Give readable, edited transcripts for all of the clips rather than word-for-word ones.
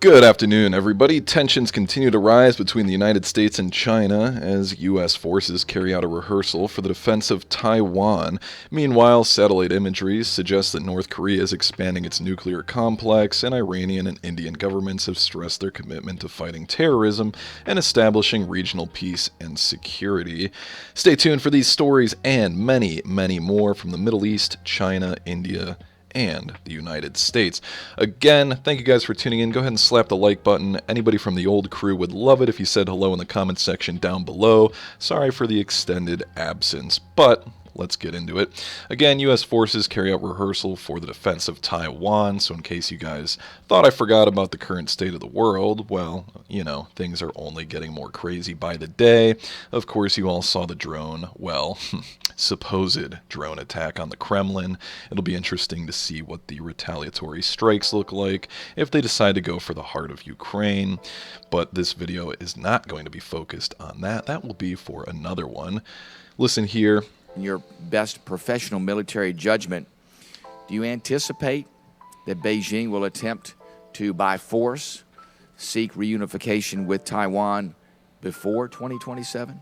Good afternoon, everybody. Tensions continue to rise between the United States and China as U.S. forces carry out a rehearsal for the defense of Taiwan. Meanwhile, satellite imagery suggests that North Korea is expanding its nuclear complex, and Iranian and Indian governments have stressed their commitment to fighting terrorism and establishing regional peace and security. Stay tuned for these stories and many, many more from the Middle East, China, India, and the United States. Again, thank you guys for tuning in. Go ahead and slap the like button. Anybody from the old crew would love it if you said hello in the comments section down below. Sorry for the extended absence, but let's get into it. Again, U.S. forces carry out rehearsal for the defense of Taiwan, so in case you guys thought I forgot about the current state of the world, well, you know, things are only getting more crazy by the day. Of course, you all saw the drone, well, supposed drone attack on the Kremlin. It'll be interesting to see what the retaliatory strikes look like if they decide to go for the heart of Ukraine, but this video is not going to be focused on that. That will be for another one. Listen here. In your best professional military judgment, do you anticipate that Beijing will attempt to, by force, seek reunification with Taiwan before 2027?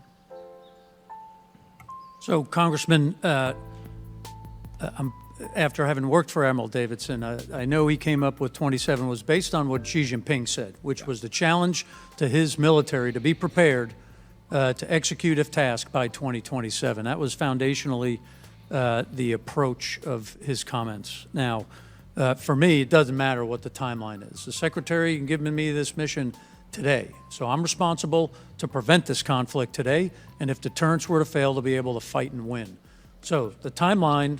So, Congressman, after having worked for Admiral Davidson, I know he came up with 27 was based on what Xi Jinping said, which was the challenge to his military to be prepared to execute if tasked by 2027. That was foundationally the approach of his comments. Now, for me, it doesn't matter what the timeline is. The Secretary can give me this mission today. So I'm responsible to prevent this conflict today, and if deterrence were to fail, to be able to fight and win. So the timeline,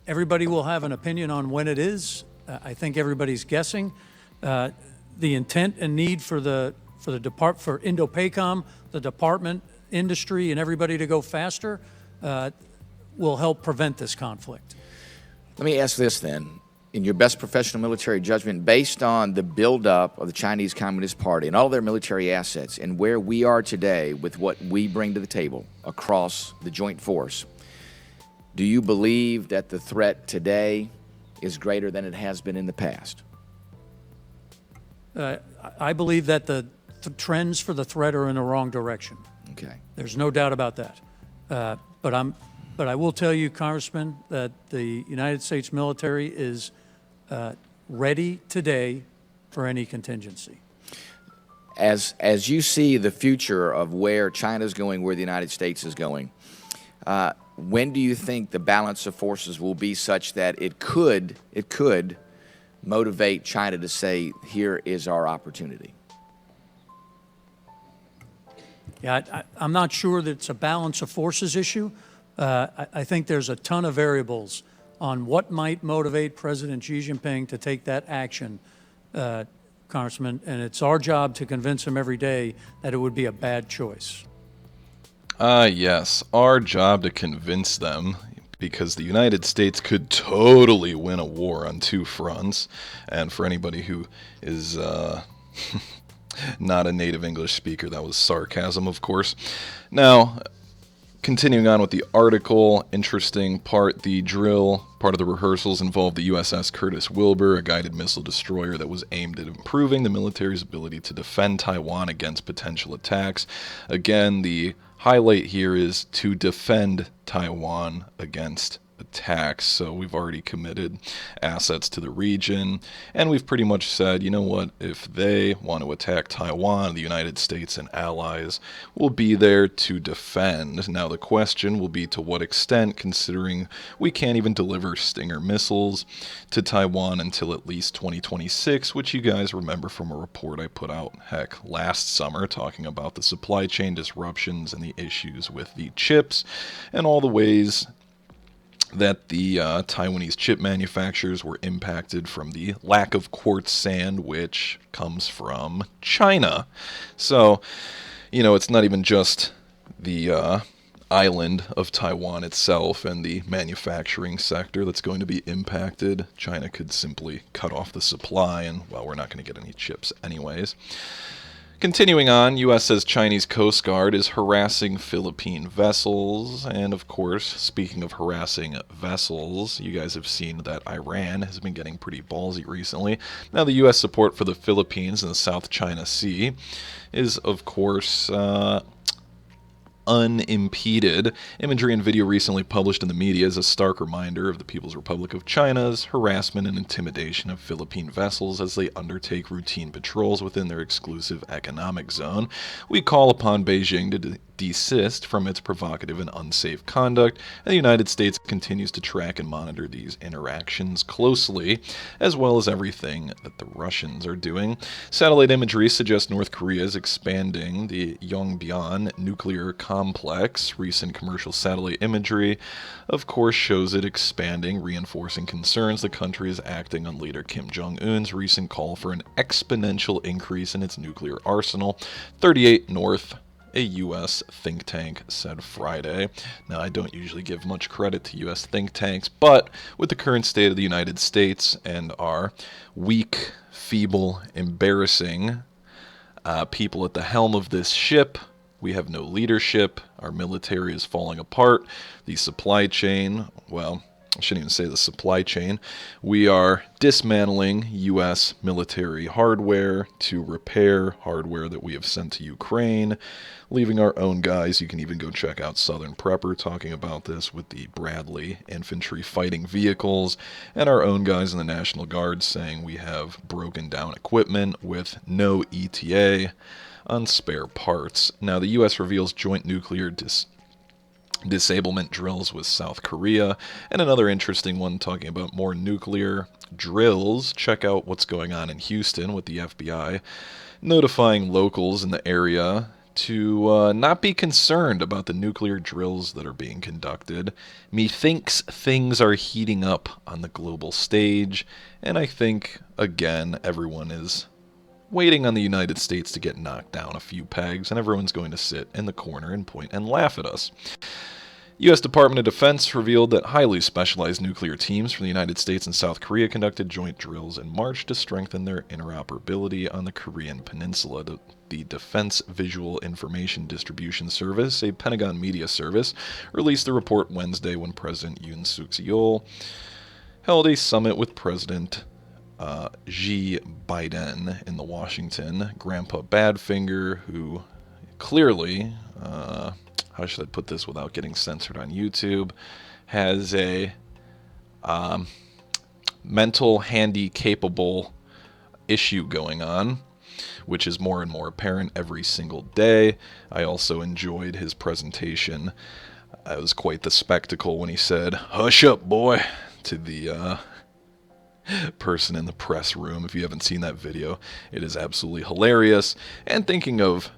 everybody will have an opinion on when it is. I think everybody's guessing. The intent and need for Indo-PACOM, the department, industry, and everybody to go faster will help prevent this conflict. Let me ask this then. In your best professional military judgment, based on the buildup of the Chinese Communist Party and all their military assets and where we are today with what we bring to the table across the joint force, do you believe that the threat today is greater than it has been in the past? I believe that the trends for the threat are in the wrong direction. Okay. There's no doubt about that. But I will tell you, Congressman, that the United States military is ready today for any contingency. As you see the future of where China's going, where the United States is going, when do you think the balance of forces will be such that it could motivate China to say, here is our opportunity? Yeah, I'm not sure that it's a balance of forces issue. I think there's a ton of variables on what might motivate President Xi Jinping to take that action, Congressman, and it's our job to convince him every day that it would be a bad choice. Yes, our job to convince them, because the United States could totally win a war on two fronts, and for anybody who is not a native English speaker, that was sarcasm, of course. Now, continuing on with the article, interesting part, the drill part of the rehearsals involved the USS Curtis Wilbur, a guided missile destroyer that was aimed at improving the military's ability to defend Taiwan against potential attacks. Again, the highlight here is to defend Taiwan against attacks. So we've already committed assets to the region, and we've pretty much said, you know what, if they want to attack Taiwan, the United States and allies will be there to defend. Now the question will be to what extent, considering we can't even deliver Stinger missiles to Taiwan until at least 2026, which you guys remember from a report I put out, heck, last summer, talking about the supply chain disruptions and the issues with the chips and all the ways that the Taiwanese chip manufacturers were impacted from the lack of quartz sand, which comes from China. So, you know, it's not even just the island of Taiwan itself and the manufacturing sector that's going to be impacted. China could simply cut off the supply and, well, we're not going to get any chips anyways. Continuing on, U.S. says Chinese Coast Guard is harassing Philippine vessels. And of course, speaking of harassing vessels, you guys have seen that Iran has been getting pretty ballsy recently. Now, the U.S. support for the Philippines in the South China Sea is, of course, unimpeded. Imagery and video recently published in the media is a stark reminder of the People's Republic of China's harassment and intimidation of Philippine vessels as they undertake routine patrols within their exclusive economic zone. We call upon Beijing to desist from its provocative and unsafe conduct, and the United States continues to track and monitor these interactions closely, as well as everything that the Russians are doing. Satellite imagery suggests North Korea is expanding the Yongbyon nuclear complex. Recent commercial satellite imagery, of course, shows it expanding, reinforcing concerns the country is acting on leader Kim Jong-un's recent call for an exponential increase in its nuclear arsenal. 38 North, a U.S. think tank, said Friday. Now, I don't usually give much credit to U.S. think tanks, but with the current state of the United States and our weak, feeble, embarrassing people at the helm of this ship, we have no leadership. Our military is falling apart. The supply chain, well, I shouldn't even say the supply chain. We are dismantling U.S. military hardware to repair hardware that we have sent to Ukraine, leaving our own guys. You can even go check out Southern Prepper talking about this with the Bradley infantry fighting vehicles, and our own guys in the National Guard saying we have broken down equipment with no ETA on spare parts. Now, the U.S. reveals joint nuclear disablement drills with South Korea, and another interesting one talking about more nuclear drills. Check out what's going on in Houston with the FBI notifying locals in the area to not be concerned about the nuclear drills that are being conducted. Methinks things are heating up on the global stage, and I think, again, everyone is waiting on the United States to get knocked down a few pegs, and everyone's going to sit in the corner and point and laugh at us. U.S. Department of Defense revealed that highly specialized nuclear teams from the United States and South Korea conducted joint drills in March to strengthen their interoperability on the Korean Peninsula. The Defense Visual Information Distribution Service, a Pentagon media service, released the report Wednesday when President Yoon Suk-yeol held a summit with President Xi Biden in the Washington. Grandpa Badfinger, who clearly, how should I put this without getting censored on YouTube, has a mental handy-capable issue going on, which is more and more apparent every single day. I also enjoyed his presentation. It was quite the spectacle when he said, "Hush up, boy," to the person in the press room. If you haven't seen that video, it is absolutely hilarious. And thinking of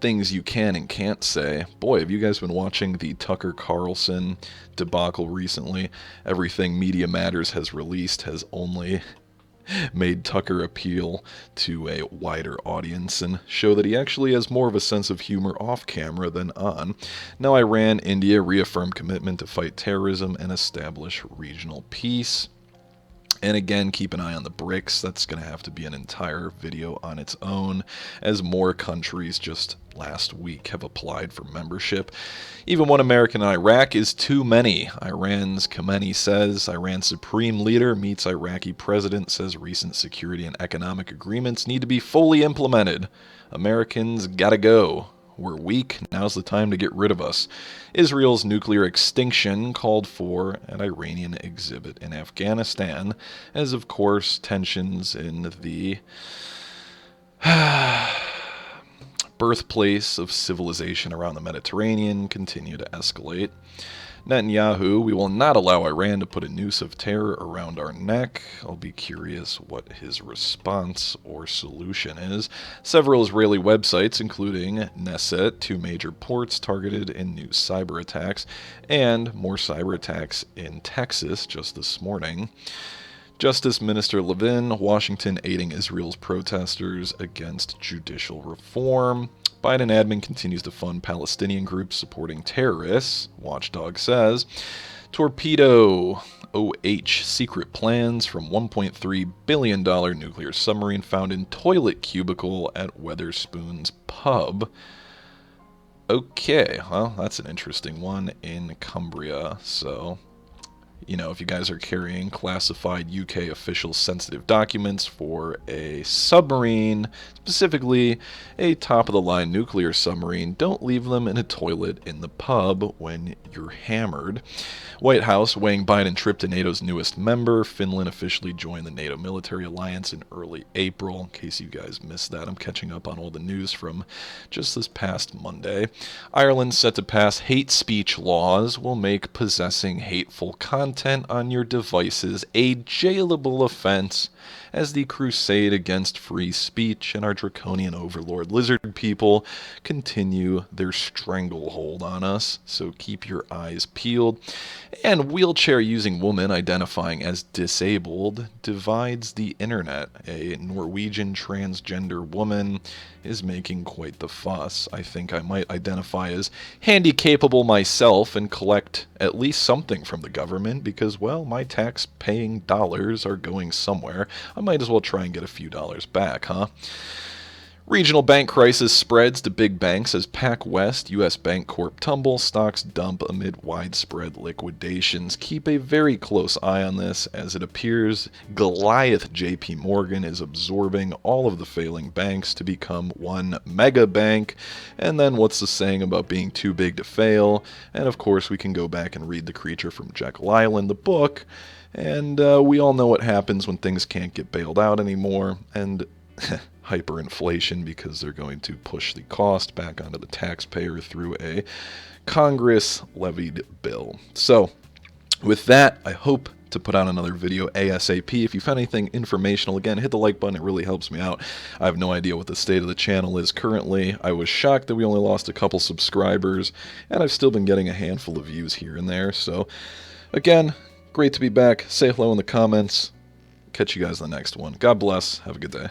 things you can and can't say, boy, have you guys been watching the Tucker Carlson debacle recently? Everything Media Matters has released has only made Tucker appeal to a wider audience and show that he actually has more of a sense of humor off camera than on. Now, Iran, India reaffirmed commitment to fight terrorism and establish regional peace. And again, keep an eye on the BRICS. That's going to have to be an entire video on its own, as more countries just last week have applied for membership. Even one American in Iraq is too many. Iran's Khamenei says Iran's supreme leader meets Iraqi president, says recent security and economic agreements need to be fully implemented. Americans gotta go. We're weak. Now's the time to get rid of us. Israel's nuclear extinction called for an Iranian exhibit in Afghanistan, as of course tensions in the birthplace of civilization around the Mediterranean continue to escalate. Netanyahu, we will not allow Iran to put a noose of terror around our neck. I'll be curious what his response or solution is. Several Israeli websites, including Knesset, 2 major ports targeted in new cyber attacks, and more cyber attacks in Texas just this morning. Justice Minister Levin, Washington aiding Israel's protesters against judicial reform. Biden admin continues to fund Palestinian groups supporting terrorists, Watchdog says. Torpedo OH, secret plans from $1.3 billion nuclear submarine found in toilet cubicle at Weatherspoon's pub. Okay, well, that's an interesting one in Cumbria. So, if you guys are carrying classified UK official sensitive documents for a submarine, specifically a top-of-the-line nuclear submarine, don't leave them in a toilet in the pub when you're hammered. White House weighing Biden trip to NATO's newest member. Finland officially joined the NATO military alliance in early April. In case you guys missed that, I'm catching up on all the news from just this past Monday. Ireland set to pass hate speech laws will make possessing hateful content on your devices a jailable offense as the crusade against free speech and our draconian overlord lizard people continue their stranglehold on us. So keep your eyes peeled. And wheelchair-using woman identifying as disabled divides the internet. A Norwegian transgender woman is making quite the fuss. I think I might identify as handy-capable myself and collect at least something from the government because, well, my tax-paying dollars are going somewhere. I might as well try and get a few dollars back, huh? Regional bank crisis spreads to big banks as PacWest, U.S. Bank Corp tumble, stocks dump amid widespread liquidations. Keep a very close eye on this as it appears Goliath JP Morgan is absorbing all of the failing banks to become one mega bank. And then what's the saying about being too big to fail? And of course we can go back and read The Creature from Jekyll Island, the book, and we all know what happens when things can't get bailed out anymore, and hyperinflation because they're going to push the cost back onto the taxpayer through a Congress-levied bill. So, with that, I hope to put out another video ASAP. If you found anything informational, again, hit the like button. It really helps me out. I have no idea what the state of the channel is currently. I was shocked that we only lost a couple subscribers, and I've still been getting a handful of views here and there. So, again, great to be back. Say hello in the comments. Catch you guys in the next one. God bless. Have a good day.